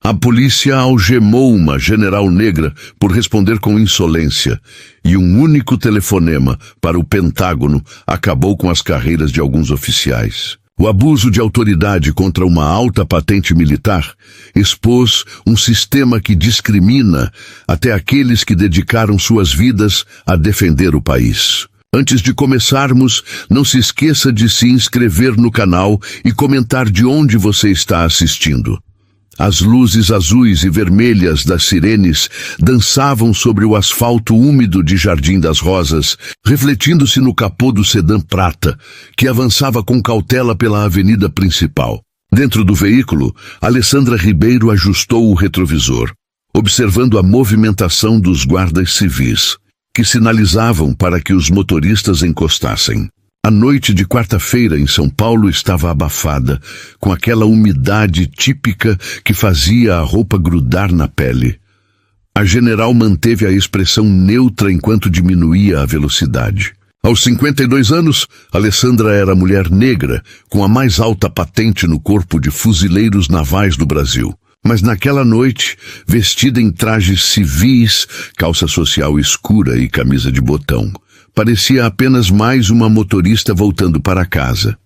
A polícia algemou uma general negra por responder com insolência, e um único telefonema para o Pentágono acabou com as carreiras de alguns oficiais. O abuso de autoridade contra uma alta patente militar expôs um sistema que discrimina até aqueles que dedicaram suas vidas a defender o país. Antes de começarmos, não se esqueça de se inscrever no canal e comentar de onde você está assistindo. As luzes azuis e vermelhas das sirenes dançavam sobre o asfalto úmido de Jardim das Rosas, refletindo-se no capô do sedã prata, que avançava com cautela pela avenida principal. Dentro do veículo, Alessandra Ribeiro ajustou o retrovisor, observando a movimentação dos guardas civis, que sinalizavam para que os motoristas encostassem. A noite de quarta-feira em São Paulo estava abafada, com aquela umidade típica que fazia a roupa grudar na pele. A general manteve a expressão neutra enquanto diminuía a velocidade. Aos 52 anos, Alessandra era mulher negra, com a mais alta patente no corpo de fuzileiros navais do Brasil. Mas naquela noite, vestida em trajes civis, calça social escura e camisa de botão, parecia apenas mais uma motorista voltando para casa.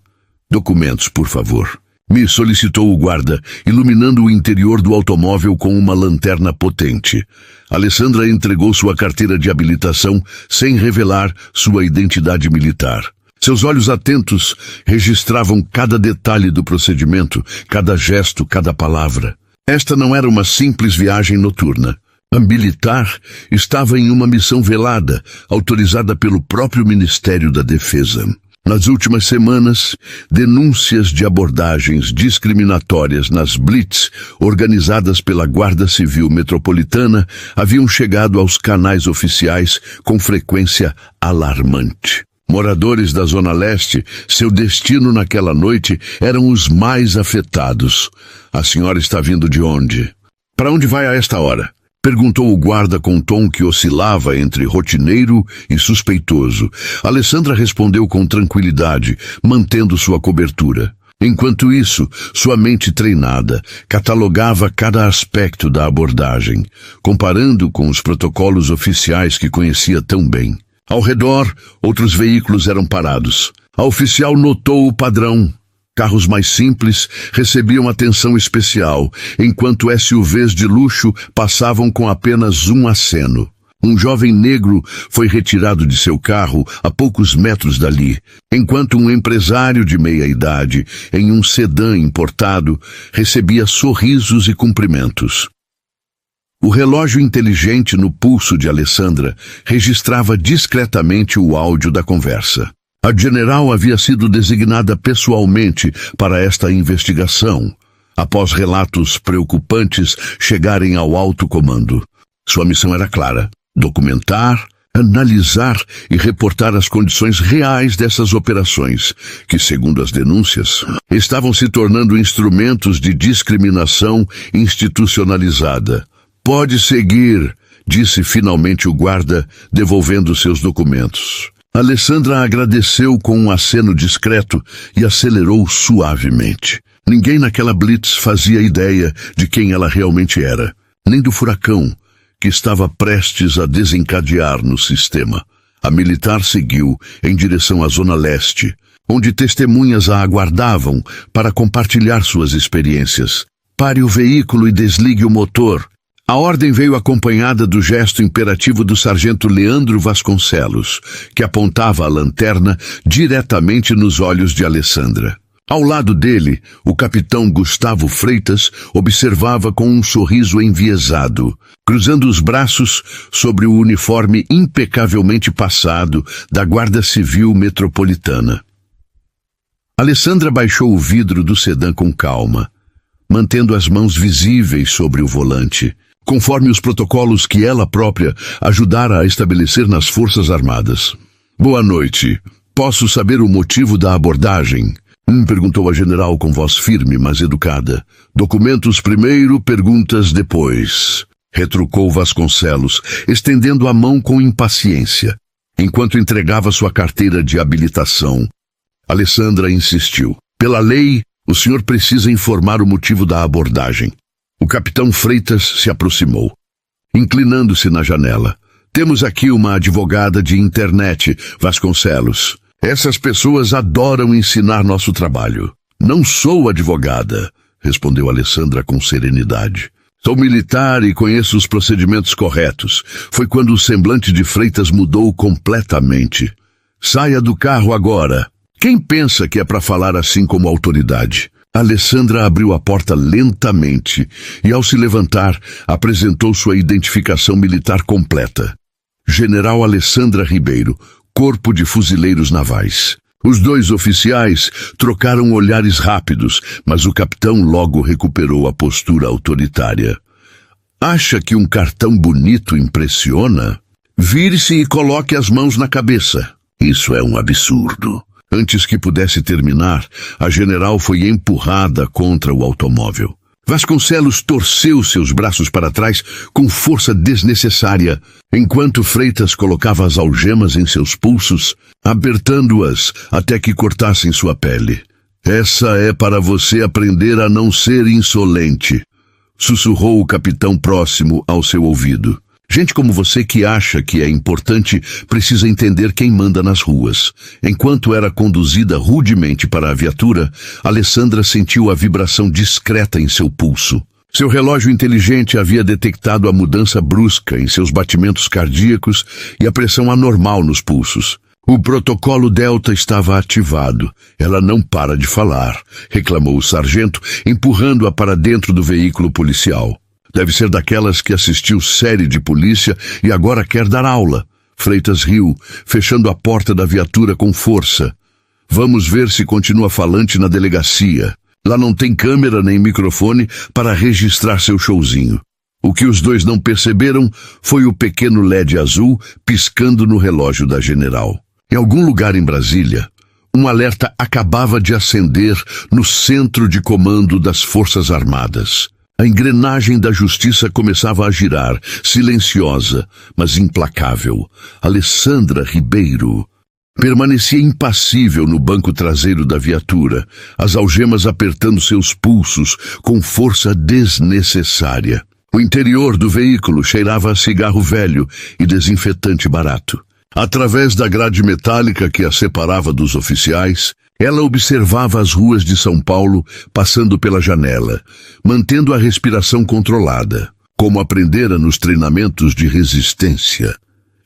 Documentos, por favor. Me solicitou o guarda, iluminando o interior do automóvel com uma lanterna potente. Alessandra entregou sua carteira de habilitação sem revelar sua identidade militar. Seus olhos atentos registravam cada detalhe do procedimento, cada gesto, cada palavra. Esta não era uma simples viagem noturna. A militar estava em uma missão velada, autorizada pelo próprio Ministério da Defesa. Nas últimas semanas, denúncias de abordagens discriminatórias nas blitz organizadas pela Guarda Civil Metropolitana haviam chegado aos canais oficiais com frequência alarmante. Moradores da Zona Leste, seu destino naquela noite eram os mais afetados. A senhora está vindo de onde? Para onde vai a esta hora? Perguntou o guarda com um tom que oscilava entre rotineiro e suspeitoso. Alessandra respondeu com tranquilidade, mantendo sua cobertura. Enquanto isso, sua mente treinada catalogava cada aspecto da abordagem, comparando com os protocolos oficiais que conhecia tão bem. Ao redor, outros veículos eram parados. A oficial notou o padrão. Carros mais simples recebiam atenção especial, enquanto SUVs de luxo passavam com apenas um aceno. Um jovem negro foi retirado de seu carro a poucos metros dali, enquanto um empresário de meia-idade, em um sedã importado, recebia sorrisos e cumprimentos. O relógio inteligente no pulso de Alessandra registrava discretamente o áudio da conversa. A general havia sido designada pessoalmente para esta investigação, após relatos preocupantes chegarem ao alto comando. Sua missão era clara: documentar, analisar e reportar as condições reais dessas operações, que, segundo as denúncias, estavam se tornando instrumentos de discriminação institucionalizada. Pode seguir, disse finalmente o guarda, devolvendo seus documentos. Alessandra agradeceu com um aceno discreto e acelerou suavemente. Ninguém naquela blitz fazia ideia de quem ela realmente era, nem do furacão que estava prestes a desencadear no sistema. A militar seguiu em direção à Zona Leste, onde testemunhas a aguardavam para compartilhar suas experiências. Pare o veículo e desligue o motor. A ordem veio acompanhada do gesto imperativo do sargento Leandro Vasconcelos, que apontava a lanterna diretamente nos olhos de Alessandra. Ao lado dele, o capitão Gustavo Freitas observava com um sorriso enviesado, cruzando os braços sobre o uniforme impecavelmente passado da Guarda Civil Metropolitana. Alessandra baixou o vidro do sedã com calma, mantendo as mãos visíveis sobre o volante, conforme os protocolos que ela própria ajudara a estabelecer nas Forças Armadas. Boa noite. Posso saber o motivo da abordagem? Perguntou a general com voz firme, mas educada. Documentos primeiro, perguntas depois, retrucou Vasconcelos, estendendo a mão com impaciência, enquanto entregava sua carteira de habilitação. Alessandra insistiu. Pela lei, o senhor precisa informar o motivo da abordagem. O capitão Freitas se aproximou, inclinando-se na janela. Temos aqui uma advogada de internet, Vasconcelos. Essas pessoas adoram ensinar nosso trabalho. Não sou advogada, respondeu Alessandra com serenidade. Sou militar e conheço os procedimentos corretos. Foi quando o semblante de Freitas mudou completamente. Saia do carro agora. Quem pensa que é para falar assim como autoridade? Alessandra abriu a porta lentamente e, ao se levantar, apresentou sua identificação militar completa. General Alessandra Ribeiro, Corpo de Fuzileiros Navais. Os dois oficiais trocaram olhares rápidos, mas o capitão logo recuperou a postura autoritária. Acha que um cartão bonito impressiona? Vire-se e coloque as mãos na cabeça. Isso é um absurdo. Antes que pudesse terminar, a general foi empurrada contra o automóvel. Vasconcelos torceu seus braços para trás com força desnecessária, enquanto Freitas colocava as algemas em seus pulsos, apertando-as até que cortassem sua pele. Essa é para você aprender a não ser insolente, sussurrou o capitão próximo ao seu ouvido. Gente como você que acha que é importante precisa entender quem manda nas ruas. Enquanto era conduzida rudemente para a viatura, Alessandra sentiu a vibração discreta em seu pulso. Seu relógio inteligente havia detectado a mudança brusca em seus batimentos cardíacos e a pressão anormal nos pulsos. O protocolo Delta estava ativado. Ela não para de falar, reclamou o sargento, empurrando-a para dentro do veículo policial. Deve ser daquelas que assistiu série de polícia e agora quer dar aula. Freitas riu, fechando a porta da viatura com força. Vamos ver se continua falante na delegacia. Lá não tem câmera nem microfone para registrar seu showzinho. O que os dois não perceberam foi o pequeno LED azul piscando no relógio da general. Em algum lugar em Brasília, um alerta acabava de acender no centro de comando das Forças Armadas. A engrenagem da justiça começava a girar, silenciosa, mas implacável. Alessandra Ribeiro permanecia impassível no banco traseiro da viatura, as algemas apertando seus pulsos com força desnecessária. O interior do veículo cheirava a cigarro velho e desinfetante barato. Através da grade metálica que a separava dos oficiais, ela observava as ruas de São Paulo passando pela janela, mantendo a respiração controlada, como aprendera nos treinamentos de resistência.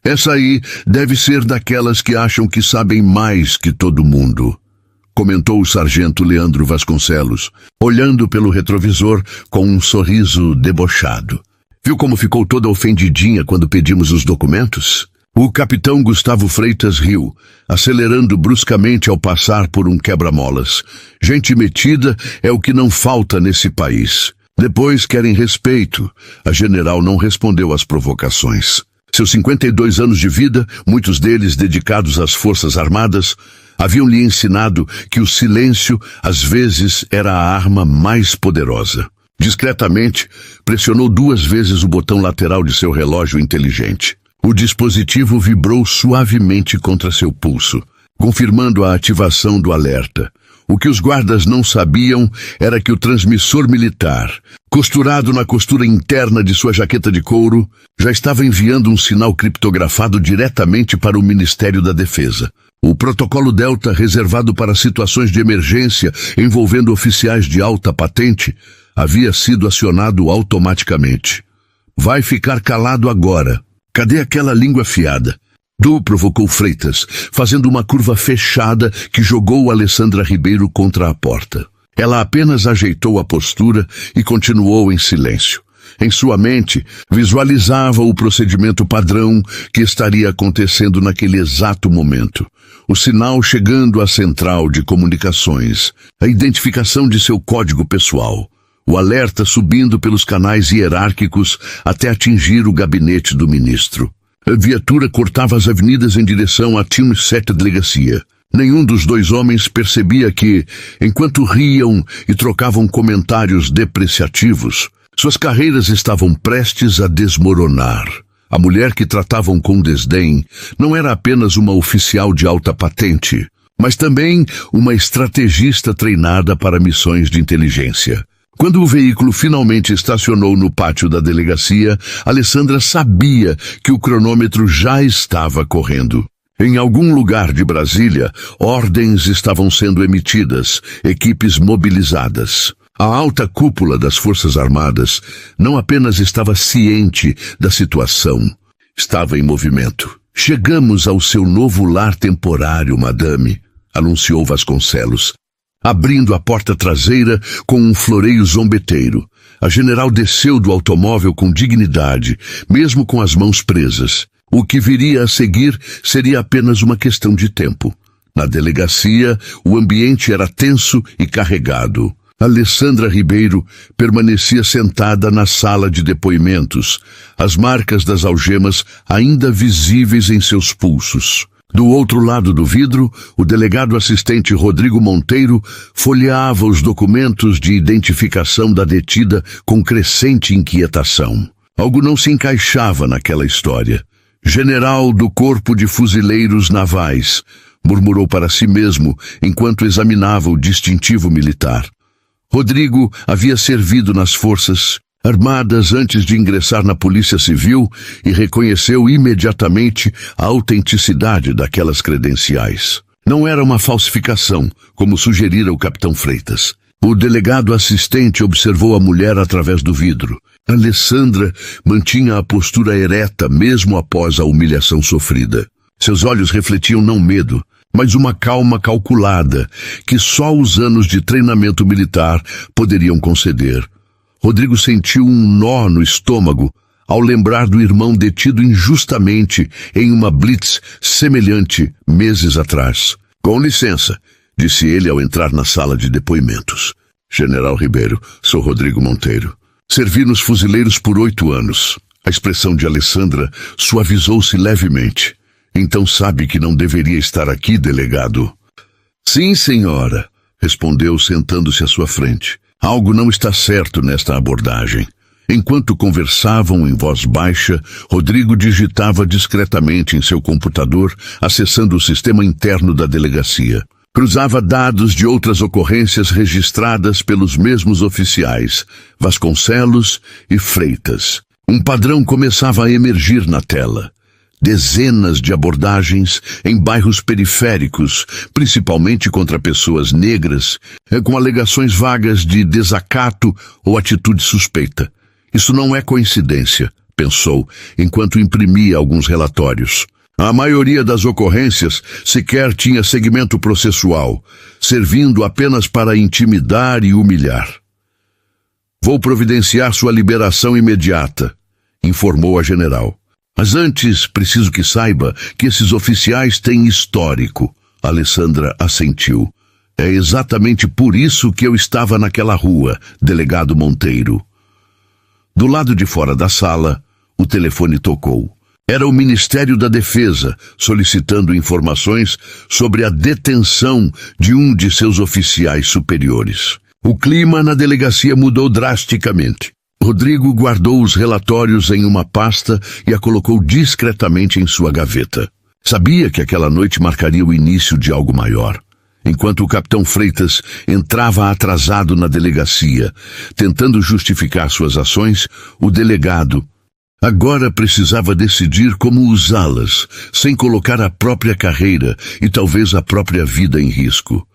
Essa aí deve ser daquelas que acham que sabem mais que todo mundo, comentou o sargento Leandro Vasconcelos, olhando pelo retrovisor com um sorriso debochado. Viu como ficou toda ofendidinha quando pedimos os documentos? O capitão Gustavo Freitas riu, acelerando bruscamente ao passar por um quebra-molas. Gente metida é o que não falta nesse país. Depois querem respeito. A general não respondeu às provocações. Seus 52 anos de vida, muitos deles dedicados às Forças Armadas, haviam lhe ensinado que o silêncio, às vezes, era a arma mais poderosa. Discretamente, pressionou 2 vezes o botão lateral de seu relógio inteligente. O dispositivo vibrou suavemente contra seu pulso, confirmando a ativação do alerta. O que os guardas não sabiam era que o transmissor militar, costurado na costura interna de sua jaqueta de couro, já estava enviando um sinal criptografado diretamente para o Ministério da Defesa. O protocolo Delta, reservado para situações de emergência envolvendo oficiais de alta patente, havia sido acionado automaticamente. Vai ficar calado agora. Cadê aquela língua afiada? Du provocou Freitas, fazendo uma curva fechada que jogou Alessandra Ribeiro contra a porta. Ela apenas ajeitou a postura e continuou em silêncio. Em sua mente, visualizava o procedimento padrão que estaria acontecendo naquele exato momento. O sinal chegando à central de comunicações, a identificação de seu código pessoal. O alerta subindo pelos canais hierárquicos até atingir o gabinete do ministro. A viatura cortava as avenidas em direção à Team 7 delegacia. Nenhum dos 2 homens percebia que, enquanto riam e trocavam comentários depreciativos, suas carreiras estavam prestes a desmoronar. A mulher que tratavam com desdém não era apenas uma oficial de alta patente, mas também uma estrategista treinada para missões de inteligência. Quando o veículo finalmente estacionou no pátio da delegacia, Alessandra sabia que o cronômetro já estava correndo. Em algum lugar de Brasília, ordens estavam sendo emitidas, equipes mobilizadas. A alta cúpula das Forças Armadas não apenas estava ciente da situação, estava em movimento. "Chegamos ao seu novo lar temporário, madame", anunciou Vasconcelos, abrindo a porta traseira com um floreio zombeteiro. A general desceu do automóvel com dignidade, mesmo com as mãos presas. O que viria a seguir seria apenas uma questão de tempo. Na delegacia, o ambiente era tenso e carregado. Alessandra Ribeiro permanecia sentada na sala de depoimentos, as marcas das algemas ainda visíveis em seus pulsos. Do outro lado do vidro, o delegado assistente Rodrigo Monteiro folheava os documentos de identificação da detida com crescente inquietação. Algo não se encaixava naquela história. "General do Corpo de Fuzileiros Navais", murmurou para si mesmo enquanto examinava o distintivo militar. Rodrigo havia servido nas Forças Armadas antes de ingressar na Polícia Civil e reconheceu imediatamente a autenticidade daquelas credenciais. Não era uma falsificação, como sugerira o capitão Freitas. O delegado assistente observou a mulher através do vidro. Alessandra mantinha a postura ereta mesmo após a humilhação sofrida. Seus olhos refletiam não medo, mas uma calma calculada que só os anos de treinamento militar poderiam conceder. Rodrigo sentiu um nó no estômago ao lembrar do irmão detido injustamente em uma blitz semelhante meses atrás. "Com licença", disse ele ao entrar na sala de depoimentos. "General Ribeiro, sou Rodrigo Monteiro. Servi nos fuzileiros por 8 anos. A expressão de Alessandra suavizou-se levemente. "Então sabe que não deveria estar aqui, delegado?" "Sim, senhora", respondeu sentando-se à sua frente. "Algo não está certo nesta abordagem." Enquanto conversavam em voz baixa, Rodrigo digitava discretamente em seu computador, acessando o sistema interno da delegacia. Cruzava dados de outras ocorrências registradas pelos mesmos oficiais, Vasconcelos e Freitas. Um padrão começava a emergir na tela. Dezenas de abordagens em bairros periféricos, principalmente contra pessoas negras, com alegações vagas de desacato ou atitude suspeita. "Isso não é coincidência", pensou, enquanto imprimia alguns relatórios. A maioria das ocorrências sequer tinha segmento processual, servindo apenas para intimidar e humilhar. "Vou providenciar sua liberação imediata", informou a general. "Mas antes, preciso que saiba que esses oficiais têm histórico." Alessandra assentiu. "É exatamente por isso que eu estava naquela rua, delegado Monteiro." Do lado de fora da sala, o telefone tocou. Era o Ministério da Defesa, solicitando informações sobre a detenção de um de seus oficiais superiores. O clima na delegacia mudou drasticamente. Rodrigo guardou os relatórios em uma pasta e a colocou discretamente em sua gaveta. Sabia que aquela noite marcaria o início de algo maior. Enquanto o capitão Freitas entrava atrasado na delegacia, tentando justificar suas ações, o delegado agora precisava decidir como usá-las, sem colocar a própria carreira e talvez a própria vida em risco.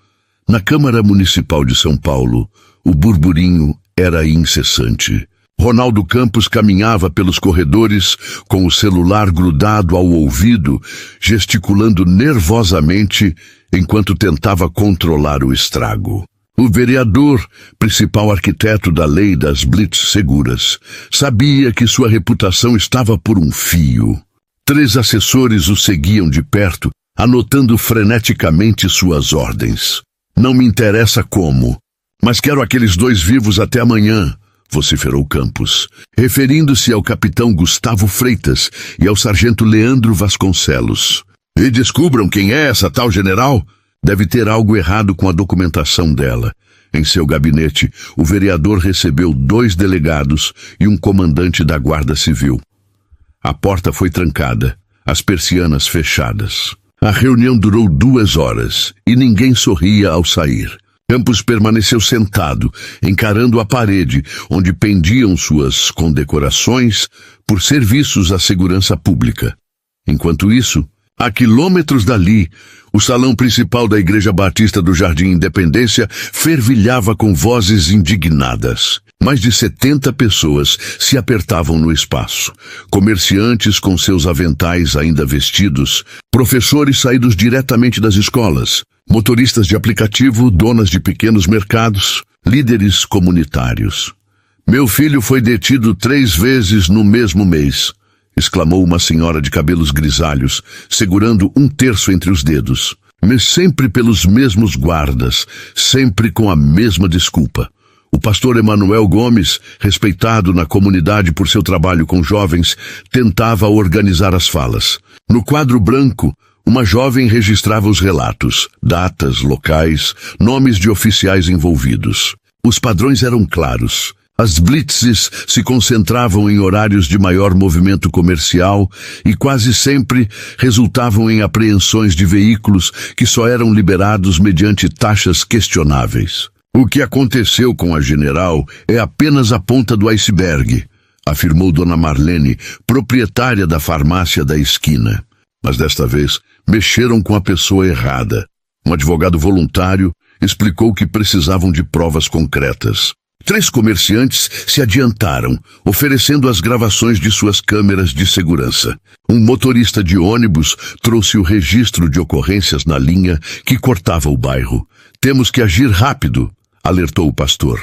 Na Câmara Municipal de São Paulo, o burburinho era incessante. Ronaldo Campos caminhava pelos corredores com o celular grudado ao ouvido, gesticulando nervosamente enquanto tentava controlar o estrago. O vereador, principal arquiteto da lei das blitz seguras, sabia que sua reputação estava por um fio. 3 assessores o seguiam de perto, anotando freneticamente suas ordens. "Não me interessa como, mas quero aqueles 2 vivos até amanhã", vociferou Campos, referindo-se ao capitão Gustavo Freitas e ao sargento Leandro Vasconcelos. "E descubram quem é essa tal general? Deve ter algo errado com a documentação dela." Em seu gabinete, o vereador recebeu 2 delegados e um comandante da Guarda Civil. A porta foi trancada, as persianas fechadas. A reunião durou 2 horas e ninguém sorria ao sair. Campos permaneceu sentado, encarando a parede, onde pendiam suas condecorações por serviços à segurança pública. Enquanto isso, a quilômetros dali, o salão principal da Igreja Batista do Jardim Independência fervilhava com vozes indignadas. Mais de 70 pessoas se apertavam no espaço. Comerciantes com seus aventais ainda vestidos, professores saídos diretamente das escolas, motoristas de aplicativo, donas de pequenos mercados, líderes comunitários. "Meu filho foi detido 3 vezes no mesmo mês", exclamou uma senhora de cabelos grisalhos, segurando 1/3 entre os dedos. "Mas sempre pelos mesmos guardas, sempre com a mesma desculpa." O pastor Emanuel Gomes, respeitado na comunidade por seu trabalho com jovens, tentava organizar as falas. No quadro branco, uma jovem registrava os relatos, datas, locais, nomes de oficiais envolvidos. Os padrões eram claros. As blitzes se concentravam em horários de maior movimento comercial e quase sempre resultavam em apreensões de veículos que só eram liberados mediante taxas questionáveis. "O que aconteceu com a general é apenas a ponta do iceberg", afirmou Dona Marlene, proprietária da farmácia da esquina. Mas desta vez, mexeram com a pessoa errada. Um advogado voluntário explicou que precisavam de provas concretas. 3 comerciantes se adiantaram, oferecendo as gravações de suas câmeras de segurança. Um motorista de ônibus trouxe o registro de ocorrências na linha que cortava o bairro. "Temos que agir rápido", alertou o pastor.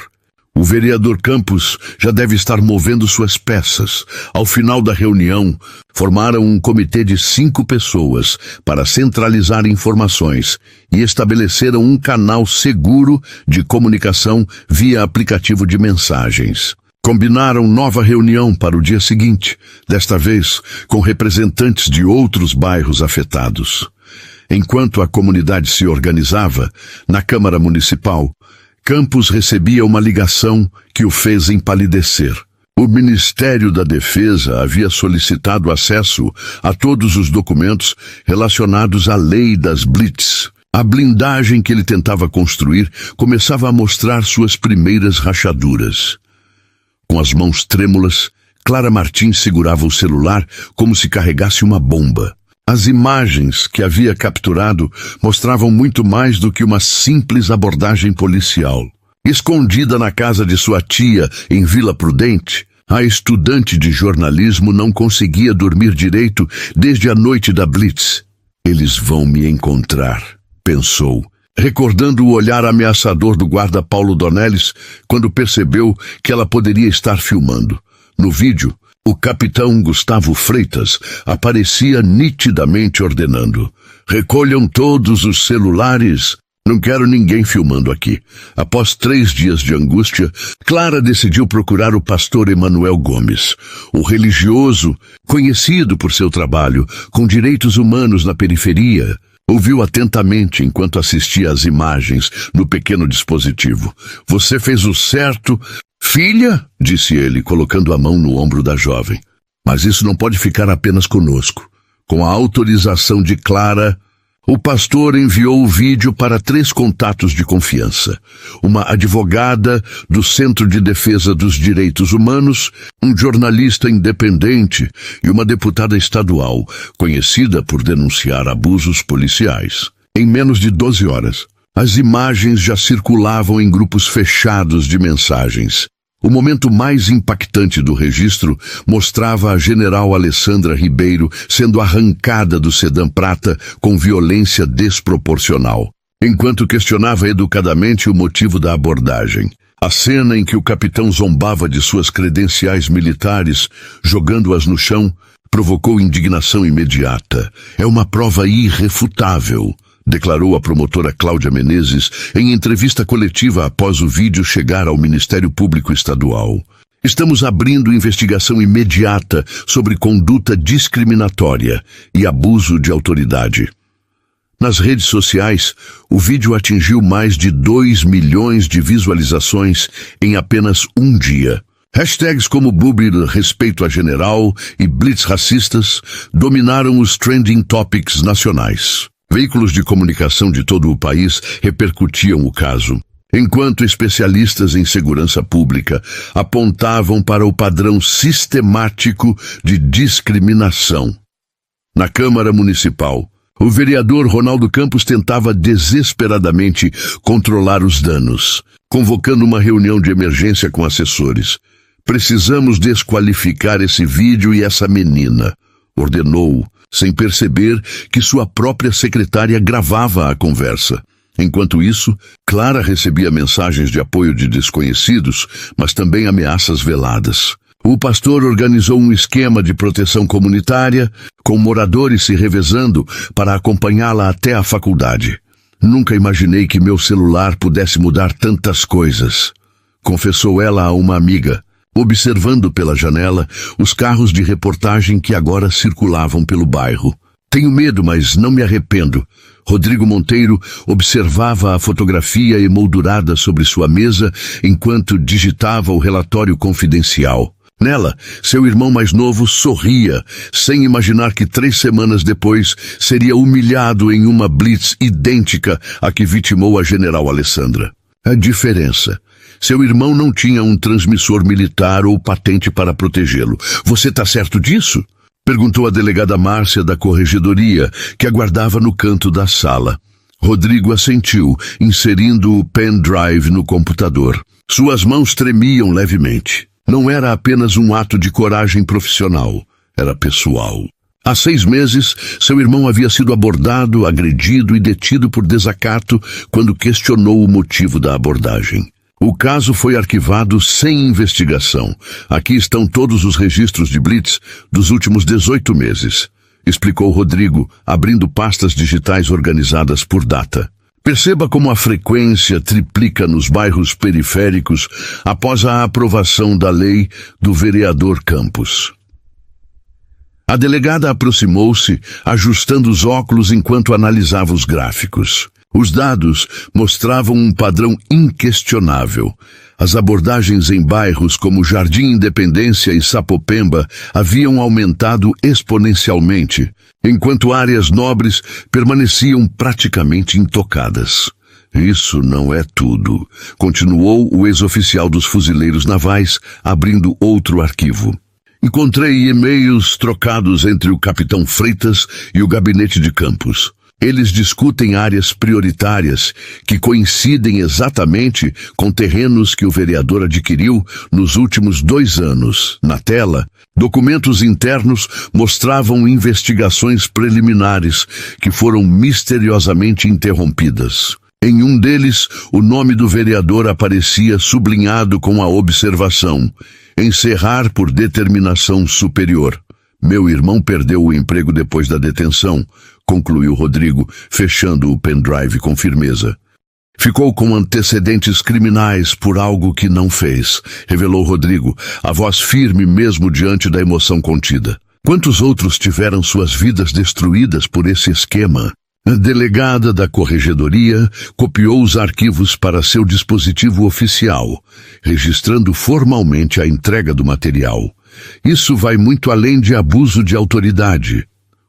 "O vereador Campos já deve estar movendo suas peças." Ao final da reunião, formaram um comitê de 5 pessoas para centralizar informações e estabeleceram um canal seguro de comunicação via aplicativo de mensagens. Combinaram nova reunião para o dia seguinte, desta vez com representantes de outros bairros afetados. Enquanto a comunidade se organizava, na Câmara Municipal, Campos recebia uma ligação que o fez empalidecer. O Ministério da Defesa havia solicitado acesso a todos os documentos relacionados à lei das blitz. A blindagem que ele tentava construir começava a mostrar suas primeiras rachaduras. Com as mãos trêmulas, Clara Martins segurava o celular como se carregasse uma bomba. As imagens que havia capturado mostravam muito mais do que uma simples abordagem policial. Escondida na casa de sua tia, em Vila Prudente, a estudante de jornalismo não conseguia dormir direito desde a noite da blitz. "Eles vão me encontrar", pensou, recordando o olhar ameaçador do guarda Paulo Dornelles quando percebeu que ela poderia estar filmando. No vídeo, o capitão Gustavo Freitas aparecia nitidamente ordenando: "Recolham todos os celulares. Não quero ninguém filmando aqui." Após 3 dias de angústia, Clara decidiu procurar o pastor Emanuel Gomes. O religioso, conhecido por seu trabalho com direitos humanos na periferia, ouviu atentamente enquanto assistia às imagens no pequeno dispositivo. "Você fez o certo, filha?", disse ele, colocando a mão no ombro da jovem. "Mas isso não pode ficar apenas conosco." Com a autorização de Clara, o pastor enviou o vídeo para 3 contatos de confiança: uma advogada do Centro de Defesa dos Direitos Humanos, um jornalista independente e uma deputada estadual, conhecida por denunciar abusos policiais. Em menos de 12 horas, as imagens já circulavam em grupos fechados de mensagens. O momento mais impactante do registro mostrava a general Alessandra Ribeiro sendo arrancada do sedã prata com violência desproporcional, enquanto questionava educadamente o motivo da abordagem. A cena em que o capitão zombava de suas credenciais militares, jogando-as no chão, provocou indignação imediata. "É uma prova irrefutável", declarou a promotora Cláudia Menezes em entrevista coletiva após o vídeo chegar ao Ministério Público Estadual. "Estamos abrindo investigação imediata sobre conduta discriminatória e abuso de autoridade." Nas redes sociais, o vídeo atingiu mais de 2 milhões de visualizações em apenas um dia. Hashtags como Booby Respeito a General e Blitz Racistas dominaram os trending topics nacionais. Veículos de comunicação de todo o país repercutiam o caso. enquanto especialistas em segurança pública apontavam para o padrão sistemático de discriminação. Na Câmara Municipal, o vereador Ronaldo Campos tentava desesperadamente controlar os danos, convocando uma reunião de emergência com assessores. Precisamos desqualificar esse vídeo e essa menina, ordenou, sem perceber que sua própria secretária gravava a conversa. Enquanto isso, Clara recebia mensagens de apoio de desconhecidos, mas também ameaças veladas. O pastor organizou um esquema de proteção comunitária, com moradores se revezando para acompanhá-la até a faculdade. Nunca imaginei que meu celular pudesse mudar tantas coisas, confessou ela a uma amiga, observando pela janela os carros de reportagem que agora circulavam pelo bairro. Tenho medo, mas não me arrependo. Rodrigo Monteiro observava a fotografia emoldurada sobre sua mesa enquanto digitava o relatório confidencial. Nela, seu irmão mais novo sorria, sem imaginar que 3 semanas depois seria humilhado em uma blitz idêntica à que vitimou a general Alessandra. A diferença: seu irmão não tinha um transmissor militar ou patente para protegê-lo. Você está certo disso? Perguntou a delegada Márcia da Corregedoria, que aguardava no canto da sala. Rodrigo assentiu, inserindo o pendrive no computador. Suas mãos tremiam levemente. Não era apenas um ato de coragem profissional, era pessoal. Há 6 meses, seu irmão havia sido abordado, agredido e detido por desacato quando questionou o motivo da abordagem. O caso foi arquivado sem investigação. Aqui estão todos os registros de blitz dos últimos 18 meses, explicou Rodrigo, abrindo pastas digitais organizadas por data. Perceba como a frequência triplica nos bairros periféricos após a aprovação da lei do vereador Campos. A delegada aproximou-se, ajustando os óculos enquanto analisava os gráficos. Os dados mostravam um padrão inquestionável. As abordagens em bairros como Jardim Independência e Sapopemba haviam aumentado exponencialmente, enquanto áreas nobres permaneciam praticamente intocadas. Isso não é tudo, continuou o ex-oficial dos fuzileiros navais, abrindo outro arquivo. Encontrei e-mails trocados entre o capitão Freitas e o gabinete de Campos. Eles discutem áreas prioritárias que coincidem exatamente com terrenos que o vereador adquiriu nos últimos 2 anos. Na tela, documentos internos mostravam investigações preliminares que foram misteriosamente interrompidas. Em um deles, o nome do vereador aparecia sublinhado com a observação: encerrar por determinação superior. Meu irmão perdeu o emprego depois da detenção, concluiu Rodrigo, fechando o pendrive com firmeza. Ficou com antecedentes criminais por algo que não fez, revelou Rodrigo, a voz firme mesmo diante da emoção contida. Quantos outros tiveram suas vidas destruídas por esse esquema? A delegada da Corregedoria copiou os arquivos para seu dispositivo oficial, registrando formalmente a entrega do material. Isso vai muito além de abuso de autoridade,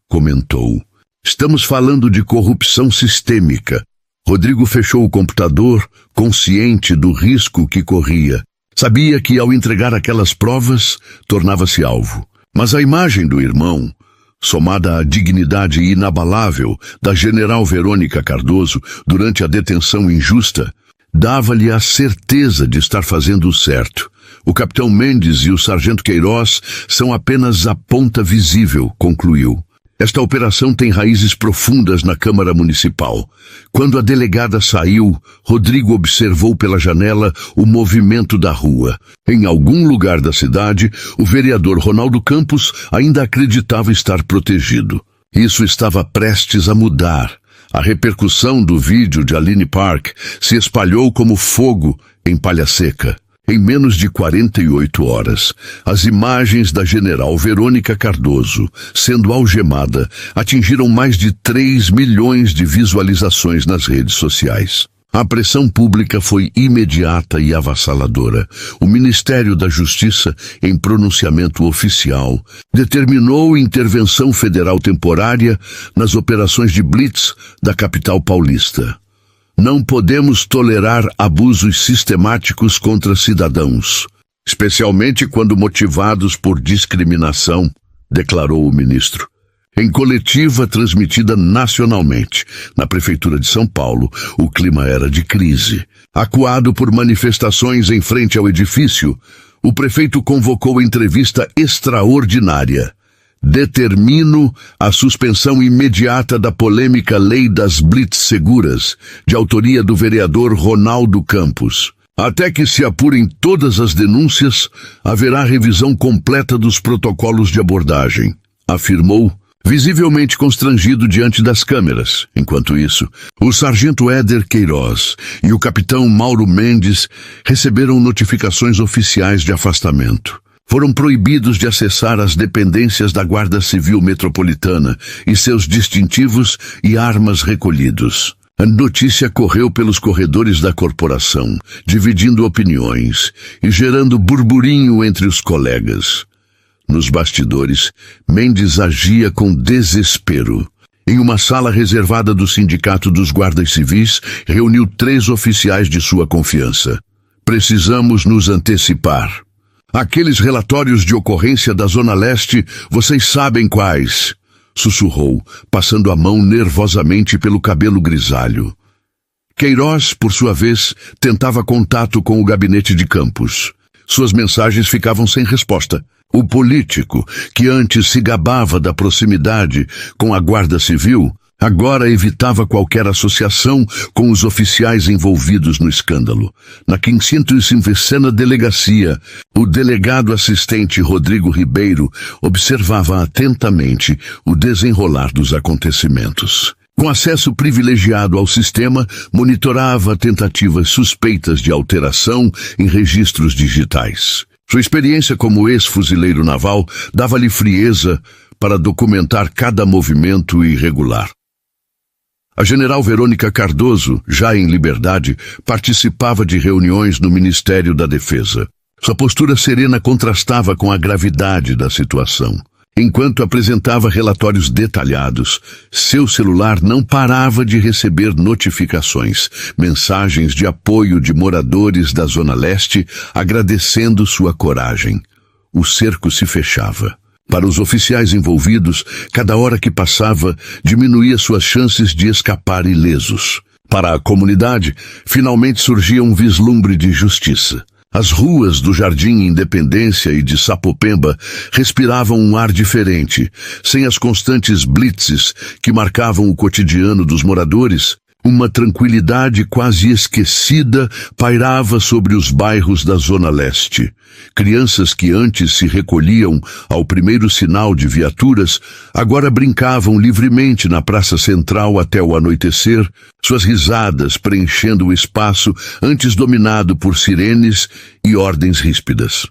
comentou. Estamos falando de corrupção sistêmica. Rodrigo fechou o computador, consciente do risco que corria. Sabia que, ao entregar aquelas provas, tornava-se alvo. Mas a imagem do irmão, somada à dignidade inabalável da general Verônica Cardoso durante a detenção injusta, dava-lhe a certeza de estar fazendo o certo. O capitão Mendes e o sargento Queiroz são apenas a ponta visível, concluiu. Esta operação tem raízes profundas na Câmara Municipal. Quando a delegada saiu, Rodrigo observou pela janela o movimento da rua. Em algum lugar da cidade, o vereador Ronaldo Campos ainda acreditava estar protegido. Isso estava prestes a mudar. A repercussão do vídeo de Aline Park se espalhou como fogo em palha seca. Em menos de 48 horas, as imagens da general Verônica Cardoso, sendo algemada, atingiram mais de 3 milhões de visualizações nas redes sociais. A pressão pública foi imediata e avassaladora. O Ministério da Justiça, em pronunciamento oficial, determinou intervenção federal temporária nas operações de blitz da capital paulista. Não podemos tolerar abusos sistemáticos contra cidadãos, especialmente quando motivados por discriminação, declarou o ministro. Em coletiva transmitida nacionalmente, na Prefeitura de São Paulo, o clima era de crise. Acuado por manifestações em frente ao edifício, o prefeito convocou entrevista extraordinária. Determino a suspensão imediata da polêmica Lei das Blitz Seguras, de autoria do vereador Ronaldo Campos. Até que se apurem todas as denúncias, haverá revisão completa dos protocolos de abordagem, afirmou, visivelmente constrangido diante das câmeras. Enquanto isso, o sargento Éder Queiroz e o capitão Mauro Mendes receberam notificações oficiais de afastamento. Foram proibidos de acessar as dependências da Guarda Civil Metropolitana e seus distintivos e armas recolhidos. A notícia correu pelos corredores da corporação, dividindo opiniões e gerando burburinho entre os colegas. Nos bastidores, Mendes agia com desespero. Em uma sala reservada do Sindicato dos Guardas Civis, reuniu 3 oficiais de sua confiança. Precisamos nos antecipar. Aqueles relatórios de ocorrência da Zona Leste, vocês sabem quais, sussurrou, passando a mão nervosamente pelo cabelo grisalho. Queiroz, por sua vez, tentava contato com o gabinete de Campos. Suas mensagens ficavam sem resposta. O político, que antes se gabava da proximidade com a Guarda Civil, agora evitava qualquer associação com os oficiais envolvidos no escândalo. Na 550ª delegacia, o delegado assistente Rodrigo Ribeiro observava atentamente o desenrolar dos acontecimentos. Com acesso privilegiado ao sistema, monitorava tentativas suspeitas de alteração em registros digitais. Sua experiência como ex-fuzileiro naval dava-lhe frieza para documentar cada movimento irregular. A general Verônica Cardoso, já em liberdade, participava de reuniões no Ministério da Defesa. Sua postura serena contrastava com a gravidade da situação. Enquanto apresentava relatórios detalhados, seu celular não parava de receber notificações, mensagens de apoio de moradores da Zona Leste agradecendo sua coragem. O cerco se fechava. Para os oficiais envolvidos, cada hora que passava diminuía suas chances de escapar ilesos. Para a comunidade, finalmente surgia um vislumbre de justiça. As ruas do Jardim Independência e de Sapopemba respiravam um ar diferente. Sem as constantes blitzes que marcavam o cotidiano dos moradores, uma tranquilidade quase esquecida pairava sobre os bairros da Zona Leste. Crianças que antes se recolhiam ao primeiro sinal de viaturas, agora brincavam livremente na praça central até o anoitecer, suas risadas preenchendo o espaço antes dominado por sirenes e ordens ríspidas.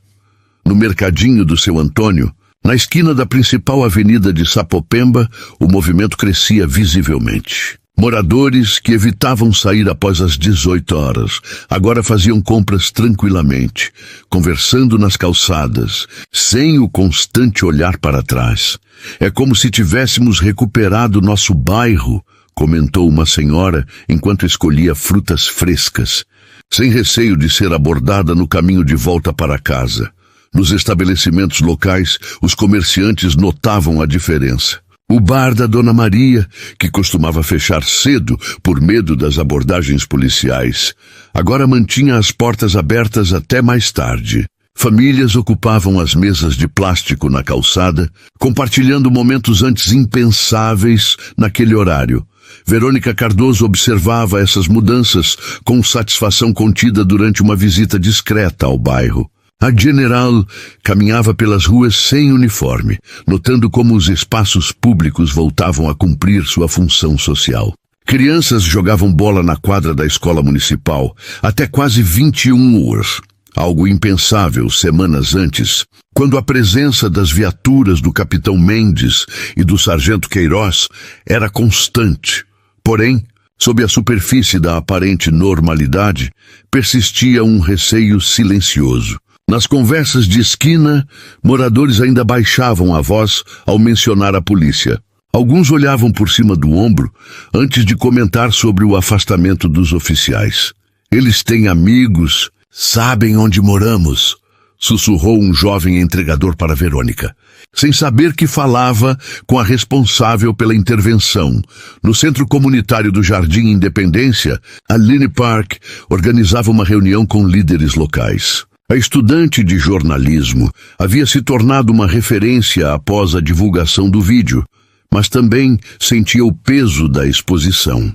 No mercadinho do Seu Antônio, na esquina da principal avenida de Sapopemba, o movimento crescia visivelmente. Moradores que evitavam sair após as 18 horas, agora faziam compras tranquilamente, conversando nas calçadas, sem o constante olhar para trás. É como se tivéssemos recuperado nosso bairro, comentou uma senhora enquanto escolhia frutas frescas, sem receio de ser abordada no caminho de volta para casa. Nos estabelecimentos locais, os comerciantes notavam a diferença. O bar da Dona Maria, que costumava fechar cedo por medo das abordagens policiais, agora mantinha as portas abertas até mais tarde. Famílias ocupavam as mesas de plástico na calçada, compartilhando momentos antes impensáveis naquele horário. Verônica Cardoso observava essas mudanças com satisfação contida durante uma visita discreta ao bairro. A general caminhava pelas ruas sem uniforme, notando como os espaços públicos voltavam a cumprir sua função social. Crianças jogavam bola na quadra da escola municipal até quase 21 horas, algo impensável semanas antes, quando a presença das viaturas do capitão Mendes e do sargento Queiroz era constante. Porém, sob a superfície da aparente normalidade, persistia um receio silencioso. Nas conversas de esquina, moradores ainda baixavam a voz ao mencionar a polícia. Alguns olhavam por cima do ombro antes de comentar sobre o afastamento dos oficiais. Eles têm amigos, sabem onde moramos, sussurrou um jovem entregador para Verônica, sem saber que falava com a responsável pela intervenção. No Centro Comunitário do Jardim Independência, Aline Park organizava uma reunião com líderes locais. A estudante de jornalismo havia se tornado uma referência após a divulgação do vídeo, mas também sentia o peso da exposição.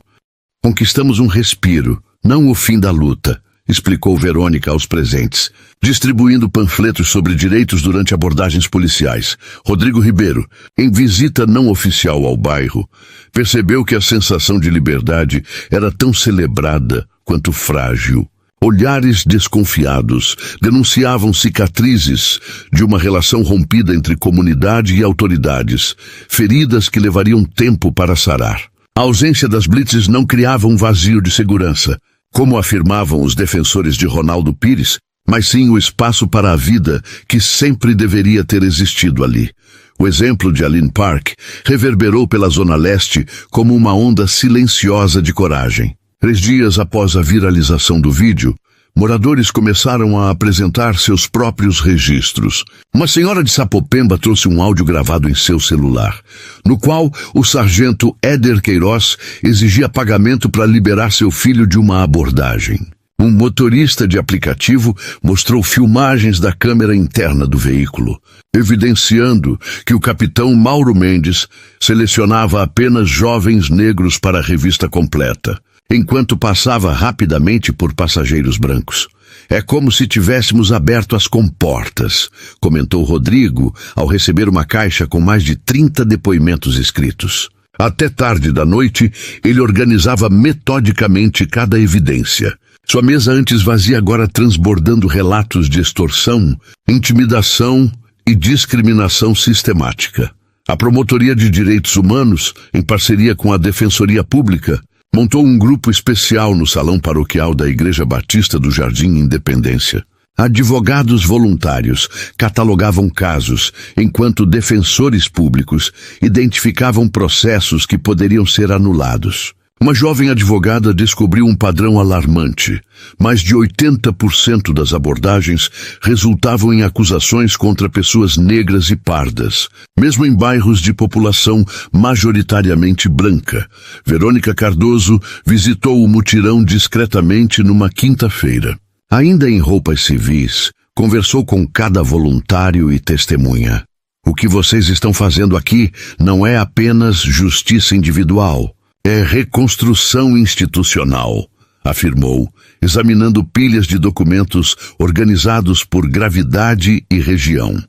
Conquistamos um respiro, não o fim da luta, explicou Verônica aos presentes, distribuindo panfletos sobre direitos durante abordagens policiais. Rodrigo Ribeiro, em visita não oficial ao bairro, percebeu que a sensação de liberdade era tão celebrada quanto frágil. Olhares desconfiados denunciavam cicatrizes de uma relação rompida entre comunidade e autoridades, feridas que levariam tempo para sarar. A ausência das blitzes não criava um vazio de segurança, como afirmavam os defensores de Ronaldo Pires, mas sim o espaço para a vida que sempre deveria ter existido ali. O exemplo de Aline Park reverberou pela Zona Leste como uma onda silenciosa de coragem. 3 dias após a viralização do vídeo, moradores começaram a apresentar seus próprios registros. Uma senhora de Sapopemba trouxe um áudio gravado em seu celular, no qual o sargento Éder Queiroz exigia pagamento para liberar seu filho de uma abordagem. Um motorista de aplicativo mostrou filmagens da câmera interna do veículo, evidenciando que o capitão Mauro Mendes selecionava apenas jovens negros para a revista completa, enquanto passava rapidamente por passageiros brancos. É como se tivéssemos aberto as comportas, comentou Rodrigo ao receber uma caixa com mais de 30 depoimentos escritos. Até tarde da noite, ele organizava metodicamente cada evidência. Sua mesa antes vazia agora transbordando relatos de extorsão, intimidação e discriminação sistemática. A Promotoria de Direitos Humanos, em parceria com a Defensoria Pública, montou um grupo especial no Salão Paroquial da Igreja Batista do Jardim Independência. Advogados voluntários catalogavam casos, enquanto defensores públicos identificavam processos que poderiam ser anulados. Uma jovem advogada descobriu um padrão alarmante. Mais de 80% das abordagens resultavam em acusações contra pessoas negras e pardas, mesmo em bairros de população majoritariamente branca. Verônica Cardoso visitou o mutirão discretamente numa quinta-feira. Ainda em roupas civis, conversou com cada voluntário e testemunha. O que vocês estão fazendo aqui não é apenas justiça individual. É reconstrução institucional, afirmou, examinando pilhas de documentos organizados por gravidade e região.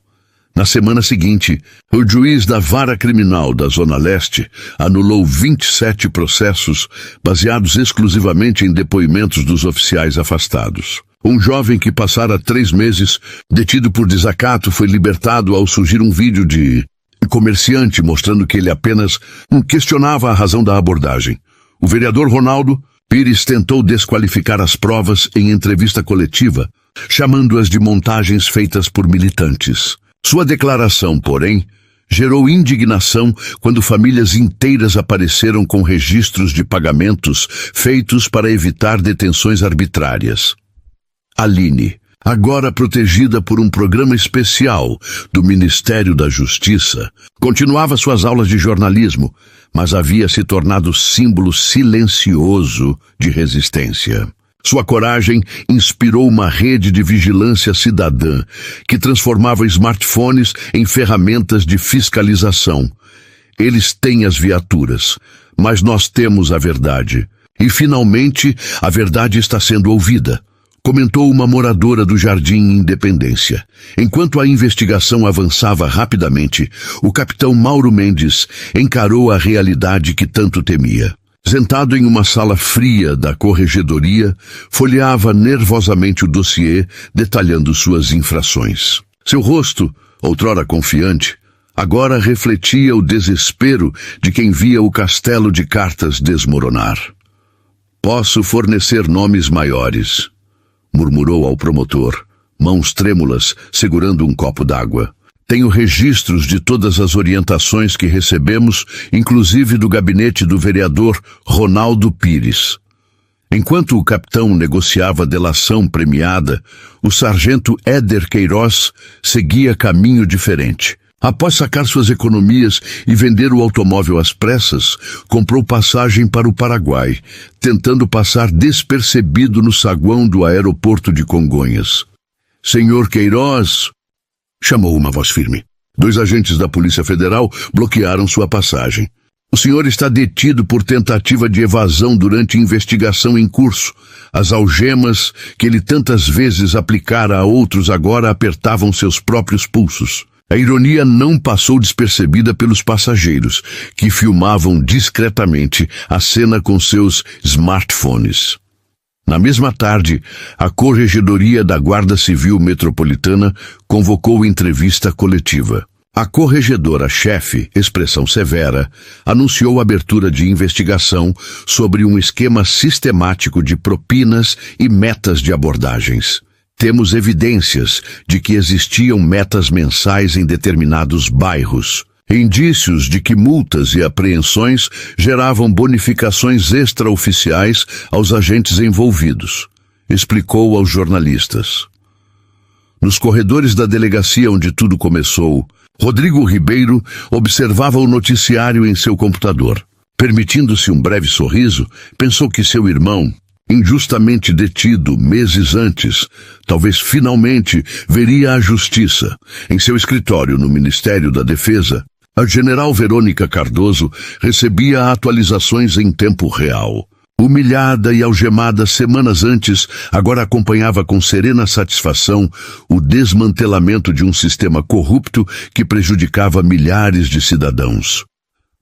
Na semana seguinte, o juiz da Vara Criminal da Zona Leste anulou 27 processos baseados exclusivamente em depoimentos dos oficiais afastados. Um jovem que passara 3 meses detido por desacato foi libertado ao surgir um vídeo de comerciante mostrando que ele apenas questionava a razão da abordagem. O vereador Ronaldo Pires tentou desqualificar as provas em entrevista coletiva, chamando-as de montagens feitas por militantes. Sua declaração, porém, gerou indignação quando famílias inteiras apareceram com registros de pagamentos feitos para evitar detenções arbitrárias. Aline, agora protegida por um programa especial do Ministério da Justiça, continuava suas aulas de jornalismo, mas havia se tornado símbolo silencioso de resistência. Sua coragem inspirou uma rede de vigilância cidadã que transformava smartphones em ferramentas de fiscalização. Eles têm as viaturas, mas nós temos a verdade. E, finalmente, a verdade está sendo ouvida, comentou uma moradora do Jardim Independência. Enquanto a investigação avançava rapidamente, o capitão Mauro Mendes encarou a realidade que tanto temia. Sentado em uma sala fria da corregedoria, folheava nervosamente o dossiê, detalhando suas infrações. Seu rosto, outrora confiante, agora refletia o desespero de quem via o castelo de cartas desmoronar. Posso fornecer nomes maiores, murmurou ao promotor, mãos trêmulas segurando um copo d'água. Tenho registros de todas as orientações que recebemos, inclusive do gabinete do vereador Ronaldo Pires. Enquanto o capitão negociava a delação premiada, o sargento Éder Queiroz seguia caminho diferente. Após sacar suas economias e vender o automóvel às pressas, comprou passagem para o Paraguai, tentando passar despercebido no saguão do aeroporto de Congonhas. "Senhor Queiroz", chamou uma voz firme. 2 agentes da Polícia Federal bloquearam sua passagem. "O senhor está detido por tentativa de evasão durante investigação em curso. As algemas que ele tantas vezes aplicara a outros agora apertavam seus próprios pulsos." A ironia não passou despercebida pelos passageiros, que filmavam discretamente a cena com seus smartphones. Na mesma tarde, a Corregedoria da Guarda Civil Metropolitana convocou entrevista coletiva. A corregedora-chefe, expressão severa, anunciou a abertura de investigação sobre um esquema sistemático de propinas e metas de abordagens. "Temos evidências de que existiam metas mensais em determinados bairros. Indícios de que multas e apreensões geravam bonificações extraoficiais aos agentes envolvidos", explicou aos jornalistas. Nos corredores da delegacia onde tudo começou, Rodrigo Ribeiro observava o noticiário em seu computador. Permitindo-se um breve sorriso, pensou que seu irmão, injustamente detido meses antes, talvez finalmente veria a justiça. Em seu escritório no Ministério da Defesa, a general Verônica Cardoso recebia atualizações em tempo real. Humilhada e algemada semanas antes, agora acompanhava com serena satisfação o desmantelamento de um sistema corrupto que prejudicava milhares de cidadãos.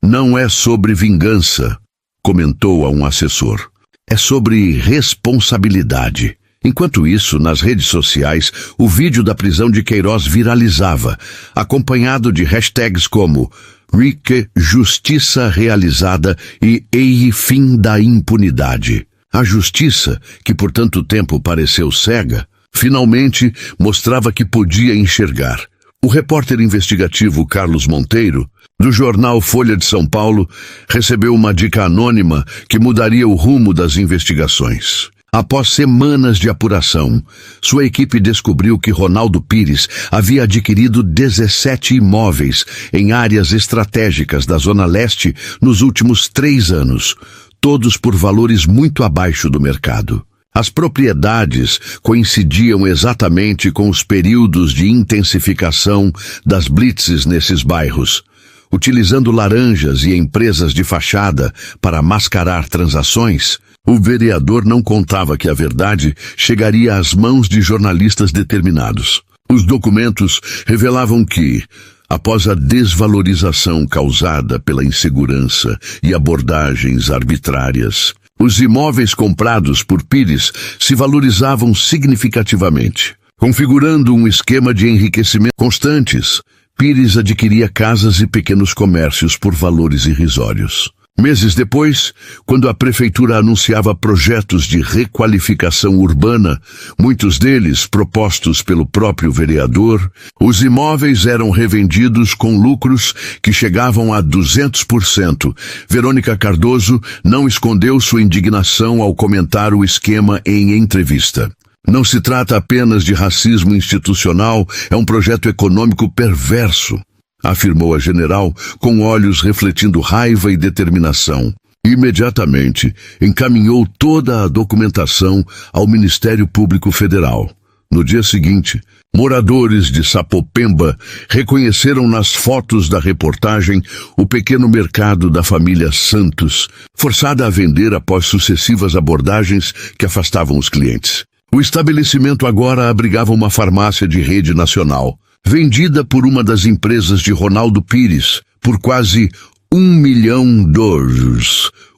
"Não é sobre vingança", comentou a um assessor. "É sobre responsabilidade." Enquanto isso, nas redes sociais, o vídeo da prisão de Queiroz viralizava, acompanhado de hashtags como "Rique Justiça Realizada" e "Ei Fim da Impunidade". A justiça, que por tanto tempo pareceu cega, finalmente mostrava que podia enxergar. O repórter investigativo Carlos Monteiro, do jornal Folha de São Paulo, recebeu uma dica anônima que mudaria o rumo das investigações. Após semanas de apuração, sua equipe descobriu que Ronaldo Pires havia adquirido 17 imóveis em áreas estratégicas da Zona Leste nos últimos 3 anos, todos por valores muito abaixo do mercado. As propriedades coincidiam exatamente com os períodos de intensificação das blitzes nesses bairros. Utilizando laranjas e empresas de fachada para mascarar transações, o vereador não contava que a verdade chegaria às mãos de jornalistas determinados. Os documentos revelavam que, após a desvalorização causada pela insegurança e abordagens arbitrárias, os imóveis comprados por Pires se valorizavam significativamente, configurando um esquema de enriquecimento constantes. Pires adquiria casas e pequenos comércios por valores irrisórios. Meses depois, quando a prefeitura anunciava projetos de requalificação urbana, muitos deles propostos pelo próprio vereador, os imóveis eram revendidos com lucros que chegavam a 200%. Verônica Cardoso não escondeu sua indignação ao comentar o esquema em entrevista. "Não se trata apenas de racismo institucional, é um projeto econômico perverso", afirmou a general, com olhos refletindo raiva e determinação. Imediatamente, encaminhou toda a documentação ao Ministério Público Federal. No dia seguinte, moradores de Sapopemba reconheceram nas fotos da reportagem o pequeno mercado da família Santos, forçada a vender após sucessivas abordagens que afastavam os clientes. O estabelecimento agora abrigava uma farmácia de rede nacional, vendida por uma das empresas de Ronaldo Pires, por quase $1 milhão.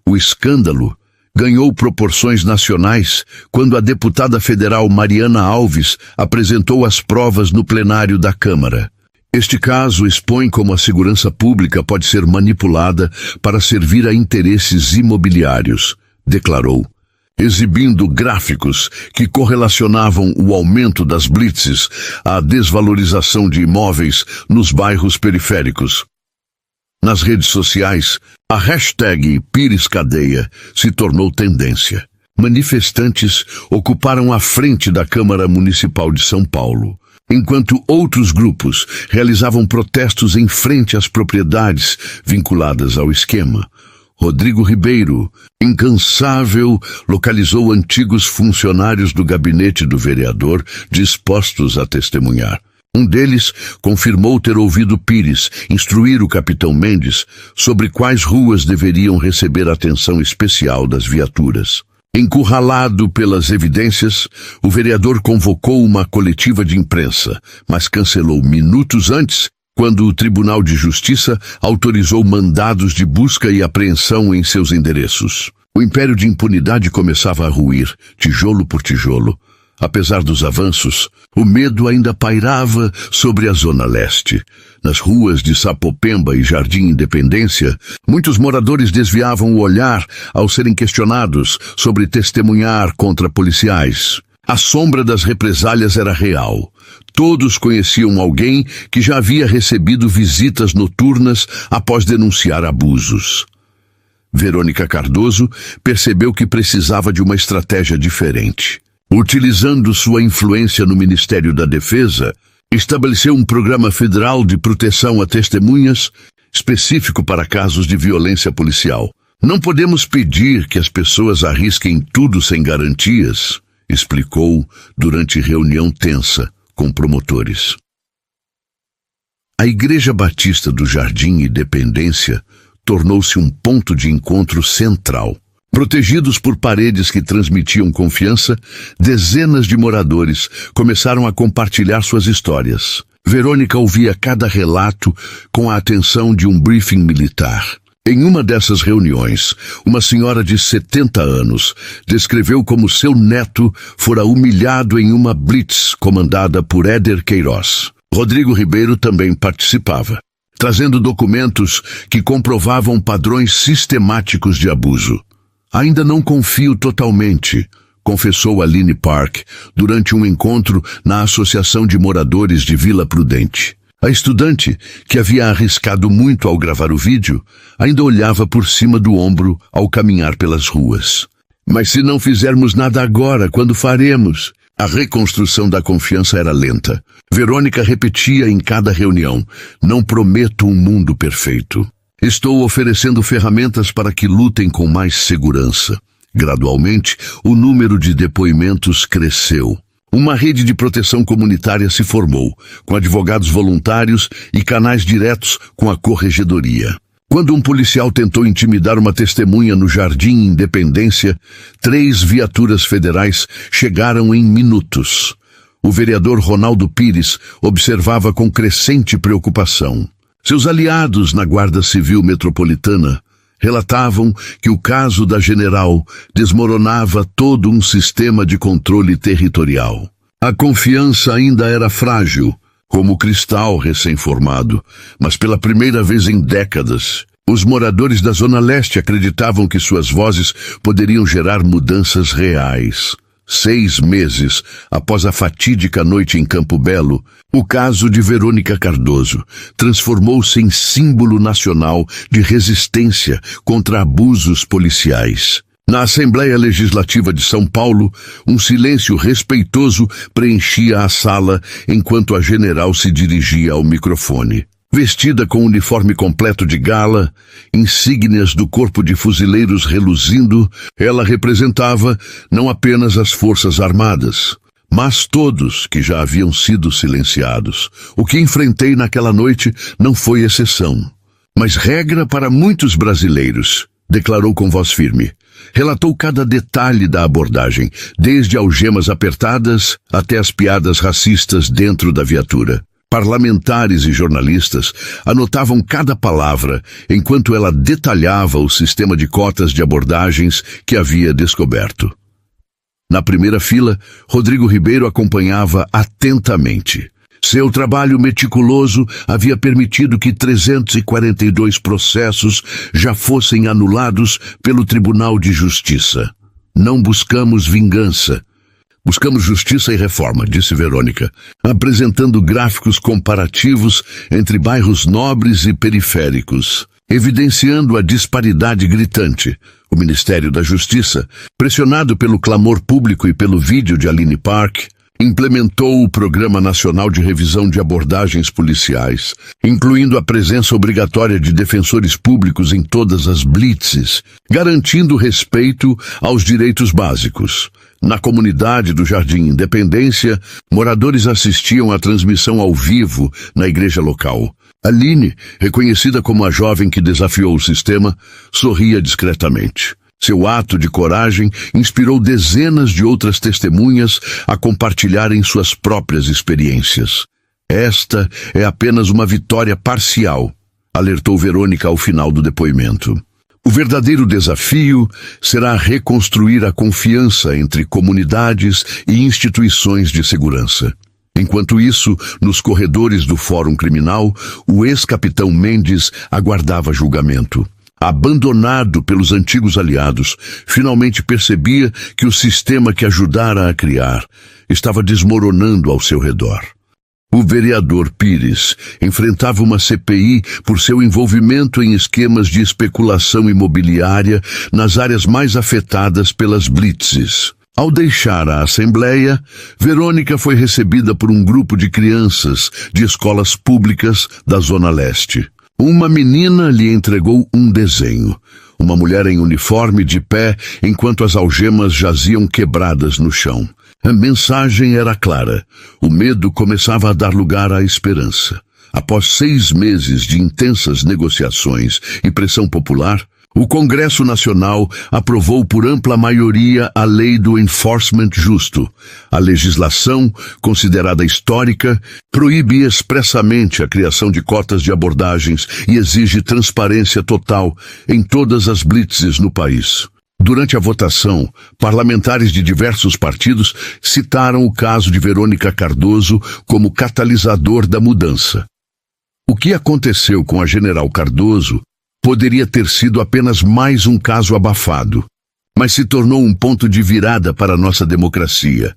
O escândalo ganhou proporções nacionais quando a deputada federal Mariana Alves apresentou as provas no plenário da Câmara. Este caso expõe como a segurança pública pode ser manipulada para servir a interesses imobiliários, declarou. exibindo gráficos que correlacionavam o aumento das blitzes à desvalorização de imóveis nos bairros periféricos. Nas redes sociais, a hashtag Pires Cadeia se tornou tendência. Manifestantes ocuparam a frente da Câmara Municipal de São Paulo, enquanto outros grupos realizavam protestos em frente às propriedades vinculadas ao esquema. Rodrigo Ribeiro, incansável, localizou antigos funcionários do gabinete do vereador dispostos a testemunhar. Um deles confirmou ter ouvido Pires instruir o capitão Mendes sobre quais ruas deveriam receber atenção especial das viaturas. Encurralado pelas evidências, o vereador convocou uma coletiva de imprensa, mas cancelou minutos antes, quando o Tribunal de Justiça autorizou mandados de busca e apreensão em seus endereços. O império de impunidade começava a ruir, tijolo por tijolo. Apesar dos avanços, o medo ainda pairava sobre a Zona Leste. Nas ruas de Sapopemba e Jardim Independência, muitos moradores desviavam o olhar ao serem questionados sobre testemunhar contra policiais. A sombra das represálias era real. Todos conheciam alguém que já havia recebido visitas noturnas após denunciar abusos. Verônica Cardoso percebeu que precisava de uma estratégia diferente. Utilizando sua influência no Ministério da Defesa, estabeleceu um programa federal de proteção a testemunhas específico para casos de violência policial. Não podemos pedir que as pessoas arrisquem tudo sem garantias, explicou durante reunião tensa com promotores. A Igreja Batista do Jardim Independência tornou-se um ponto de encontro central. Protegidos por paredes que transmitiam confiança, dezenas de moradores começaram a compartilhar suas histórias. Verônica ouvia cada relato com a atenção de um briefing militar. Em uma dessas reuniões, uma senhora de 70 anos descreveu como seu neto fora humilhado em uma blitz comandada por Éder Queiroz. Rodrigo Ribeiro também participava, trazendo documentos que comprovavam padrões sistemáticos de abuso. Ainda não confio totalmente, confessou Aline Park durante um encontro na Associação de Moradores de Vila Prudente. A estudante, que havia arriscado muito ao gravar o vídeo, ainda olhava por cima do ombro ao caminhar pelas ruas. Mas se não fizermos nada agora, quando faremos? A reconstrução da confiança era lenta. Verônica repetia em cada reunião: não prometo um mundo perfeito. Estou oferecendo ferramentas para que lutem com mais segurança. Gradualmente, o número de depoimentos cresceu. Uma rede de proteção comunitária se formou, com advogados voluntários e canais diretos com a corregedoria. Quando um policial tentou intimidar uma testemunha no Jardim Independência, 3 viaturas federais chegaram em minutos. O vereador Ronaldo Pires observava com crescente preocupação. Seus aliados na Guarda Civil Metropolitana relatavam que o caso da General desmoronava todo um sistema de controle territorial. A confiança ainda era frágil, como o cristal recém-formado, mas pela primeira vez em décadas, os moradores da Zona Leste acreditavam que suas vozes poderiam gerar mudanças reais. 6 meses após a fatídica noite em Campo Belo, o caso de Verônica Cardoso transformou-se em símbolo nacional de resistência contra abusos policiais. Na Assembleia Legislativa de São Paulo, um silêncio respeitoso preenchia a sala enquanto a general se dirigia ao microfone. Vestida com uniforme completo de gala, insígnias do Corpo de Fuzileiros reluzindo, ela representava não apenas as Forças Armadas, mas todos que já haviam sido silenciados. O que enfrentei naquela noite não foi exceção, mas regra para muitos brasileiros, declarou com voz firme. Relatou cada detalhe da abordagem, desde algemas apertadas até as piadas racistas dentro da viatura. Parlamentares e jornalistas anotavam cada palavra enquanto ela detalhava o sistema de cotas de abordagens que havia descoberto. Na primeira fila, Rodrigo Ribeiro acompanhava atentamente. Seu trabalho meticuloso havia permitido que 342 processos já fossem anulados pelo Tribunal de Justiça. Não buscamos vingança. Buscamos justiça e reforma, disse Verônica, apresentando gráficos comparativos entre bairros nobres e periféricos, evidenciando a disparidade gritante. O Ministério da Justiça, pressionado pelo clamor público e pelo vídeo de Aline Park, implementou o Programa Nacional de Revisão de Abordagens Policiais, incluindo a presença obrigatória de defensores públicos em todas as blitzes, garantindo respeito aos direitos básicos. Na comunidade do Jardim Independência, moradores assistiam à transmissão ao vivo na igreja local. Aline, reconhecida como a jovem que desafiou o sistema, sorria discretamente. Seu ato de coragem inspirou dezenas de outras testemunhas a compartilharem suas próprias experiências. Esta é apenas uma vitória parcial, alertou Verônica ao final do depoimento. O verdadeiro desafio será reconstruir a confiança entre comunidades e instituições de segurança. Enquanto isso, nos corredores do Fórum Criminal, o ex-capitão Mendes aguardava julgamento. Abandonado pelos antigos aliados, finalmente percebia que o sistema que ajudara a criar estava desmoronando ao seu redor. O vereador Pires enfrentava uma CPI por seu envolvimento em esquemas de especulação imobiliária nas áreas mais afetadas pelas blitzes. Ao deixar a Assembleia, Verônica foi recebida por um grupo de crianças de escolas públicas da Zona Leste. Uma menina lhe entregou um desenho. Uma mulher em uniforme de pé, enquanto as algemas jaziam quebradas no chão. A mensagem era clara. O medo começava a dar lugar à esperança. Após 6 meses de intensas negociações e pressão popular, o Congresso Nacional aprovou por ampla maioria a Lei do Enforcement Justo. A legislação, considerada histórica, proíbe expressamente a criação de cotas de abordagens e exige transparência total em todas as blitzes no país. Durante a votação, parlamentares de diversos partidos citaram o caso de Verônica Cardoso como catalisador da mudança. O que aconteceu com a General Cardoso poderia ter sido apenas mais um caso abafado, mas se tornou um ponto de virada para a nossa democracia,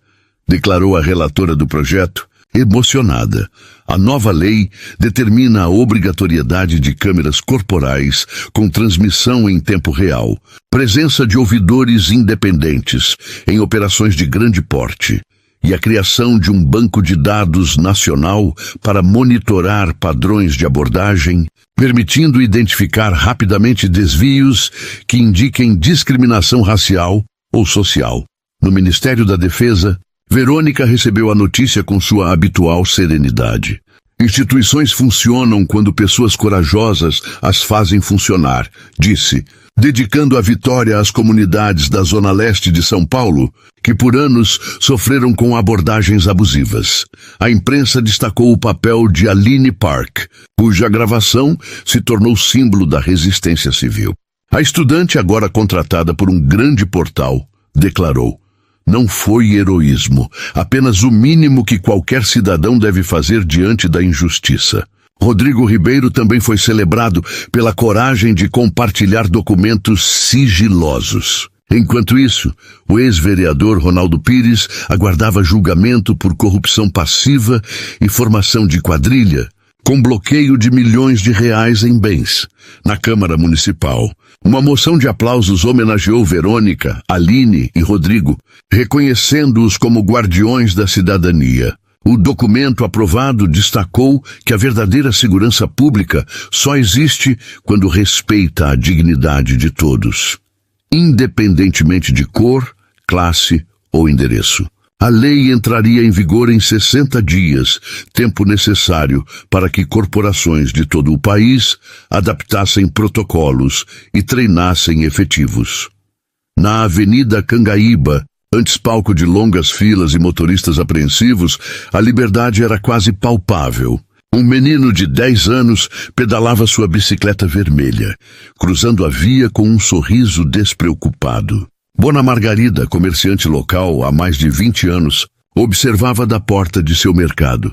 declarou a relatora do projeto, emocionada. A nova lei determina a obrigatoriedade de câmeras corporais com transmissão em tempo real, presença de ouvidores independentes em operações de grande porte, e a criação de um banco de dados nacional para monitorar padrões de abordagem, permitindo identificar rapidamente desvios que indiquem discriminação racial ou social. No Ministério da Defesa, Verônica recebeu a notícia com sua habitual serenidade. Instituições funcionam quando pessoas corajosas as fazem funcionar, disse, dedicando a vitória às comunidades da Zona Leste de São Paulo, que por anos sofreram com abordagens abusivas. A imprensa destacou o papel de Aline Park, cuja gravação se tornou símbolo da resistência civil. A estudante, agora contratada por um grande portal, declarou: "Não foi heroísmo, apenas o mínimo que qualquer cidadão deve fazer diante da injustiça." Rodrigo Ribeiro também foi celebrado pela coragem de compartilhar documentos sigilosos. Enquanto isso, o ex-vereador Ronaldo Pires aguardava julgamento por corrupção passiva e formação de quadrilha, com bloqueio de milhões de reais em bens. Na Câmara Municipal, uma moção de aplausos homenageou Verônica, Aline e Rodrigo, reconhecendo-os como guardiões da cidadania. O documento aprovado destacou que a verdadeira segurança pública só existe quando respeita a dignidade de todos, independentemente de cor, classe ou endereço. A lei entraria em vigor em 60 dias, tempo necessário para que corporações de todo o país adaptassem protocolos e treinassem efetivos. Na Avenida Cangaíba, antes palco de longas filas e motoristas apreensivos, a liberdade era quase palpável. Um menino de 10 anos pedalava sua bicicleta vermelha, cruzando a via com um sorriso despreocupado. Bona Margarida, comerciante local há mais de 20 anos, observava da porta de seu mercado.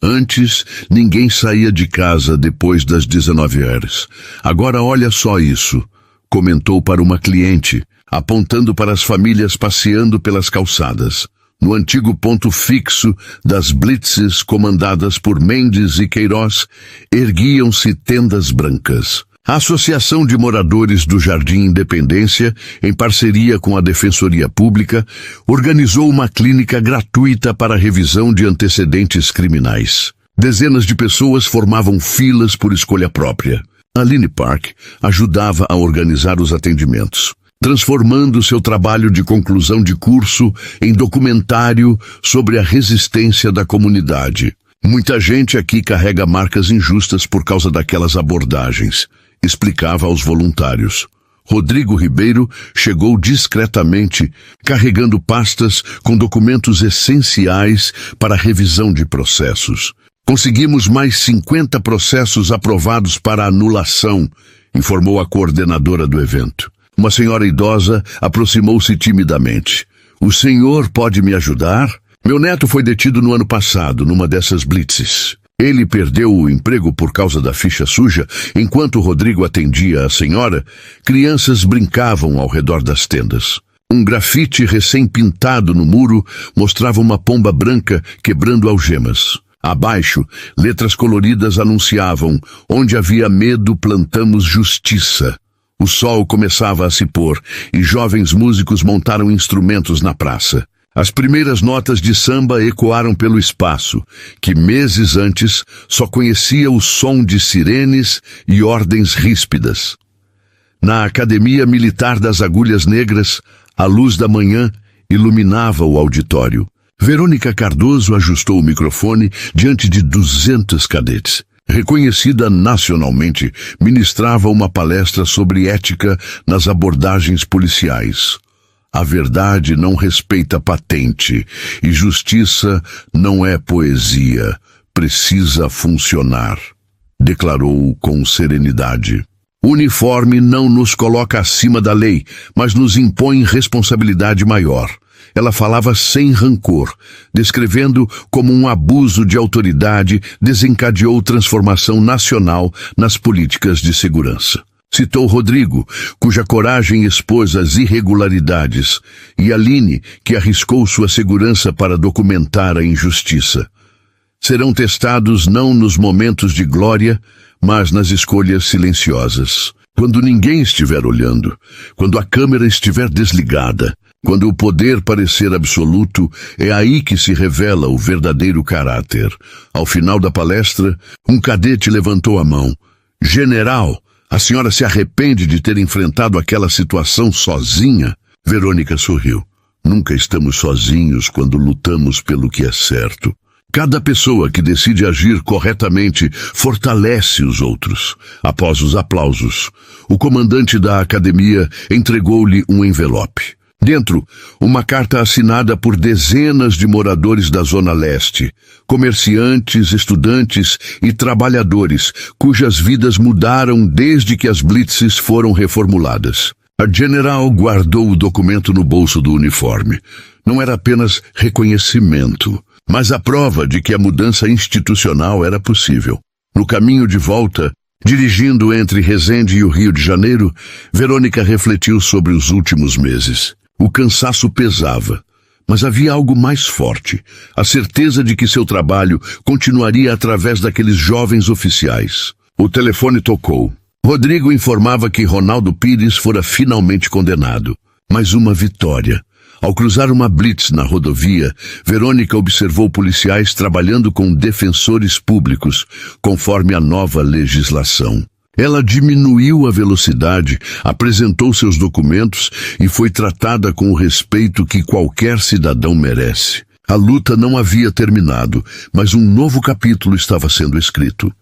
Antes, ninguém saía de casa depois das 19 horas. Agora olha só isso, comentou para uma cliente, apontando para as famílias passeando pelas calçadas. No antigo ponto fixo das blitzes comandadas por Mendes e Queiroz, erguiam-se tendas brancas. A Associação de Moradores do Jardim Independência, em parceria com a Defensoria Pública, organizou uma clínica gratuita para a revisão de antecedentes criminais. Dezenas de pessoas formavam filas por escolha própria. Aline Park ajudava a organizar os atendimentos, transformando seu trabalho de conclusão de curso em documentário sobre a resistência da comunidade. Muita gente aqui carrega marcas injustas por causa daquelas abordagens, explicava aos voluntários. Rodrigo Ribeiro chegou discretamente, carregando pastas com documentos essenciais para a revisão de processos. Conseguimos mais 50 processos aprovados para anulação, informou a coordenadora do evento. Uma senhora idosa aproximou-se timidamente. O senhor pode me ajudar? Meu neto foi detido no ano passado, numa dessas blitzes. Ele perdeu o emprego por causa da ficha suja. Enquanto Rodrigo atendia a senhora, crianças brincavam ao redor das tendas. Um grafite recém-pintado no muro mostrava uma pomba branca quebrando algemas. Abaixo, letras coloridas anunciavam: onde havia medo, plantamos justiça. O sol começava a se pôr e jovens músicos montaram instrumentos na praça. As primeiras notas de samba ecoaram pelo espaço, que meses antes só conhecia o som de sirenes e ordens ríspidas. Na Academia Militar das Agulhas Negras, a luz da manhã iluminava o auditório. Verônica Cardoso ajustou o microfone diante de 200 cadetes. Reconhecida nacionalmente, ministrava uma palestra sobre ética nas abordagens policiais. A verdade não respeita patente e justiça não é poesia, precisa funcionar, declarou com serenidade. O uniforme não nos coloca acima da lei, mas nos impõe responsabilidade maior. Ela falava sem rancor, descrevendo como um abuso de autoridade desencadeou transformação nacional nas políticas de segurança. Citou Rodrigo, cuja coragem expôs as irregularidades, e Aline, que arriscou sua segurança para documentar a injustiça. Serão testados não nos momentos de glória, mas nas escolhas silenciosas. Quando ninguém estiver olhando, quando a câmera estiver desligada, quando o poder parecer absoluto, é aí que se revela o verdadeiro caráter. Ao final da palestra, um cadete levantou a mão. General, a senhora se arrepende de ter enfrentado aquela situação sozinha? Verônica sorriu. Nunca estamos sozinhos quando lutamos pelo que é certo. Cada pessoa que decide agir corretamente fortalece os outros. Após os aplausos, o comandante da academia entregou-lhe um envelope. Dentro, uma carta assinada por dezenas de moradores da Zona Leste, comerciantes, estudantes e trabalhadores, cujas vidas mudaram desde que as blitzes foram reformuladas. A general guardou o documento no bolso do uniforme. Não era apenas reconhecimento, mas a prova de que a mudança institucional era possível. No caminho de volta, dirigindo entre Resende e o Rio de Janeiro, Verônica refletiu sobre os últimos meses. O cansaço pesava, mas havia algo mais forte, a certeza de que seu trabalho continuaria através daqueles jovens oficiais. O telefone tocou. Rodrigo informava que Ronaldo Pires fora finalmente condenado. Mais uma vitória. Ao cruzar uma blitz na rodovia, Verônica observou policiais trabalhando com defensores públicos, conforme a nova legislação. Ela diminuiu a velocidade, apresentou seus documentos e foi tratada com o respeito que qualquer cidadão merece. A luta não havia terminado, mas um novo capítulo estava sendo escrito.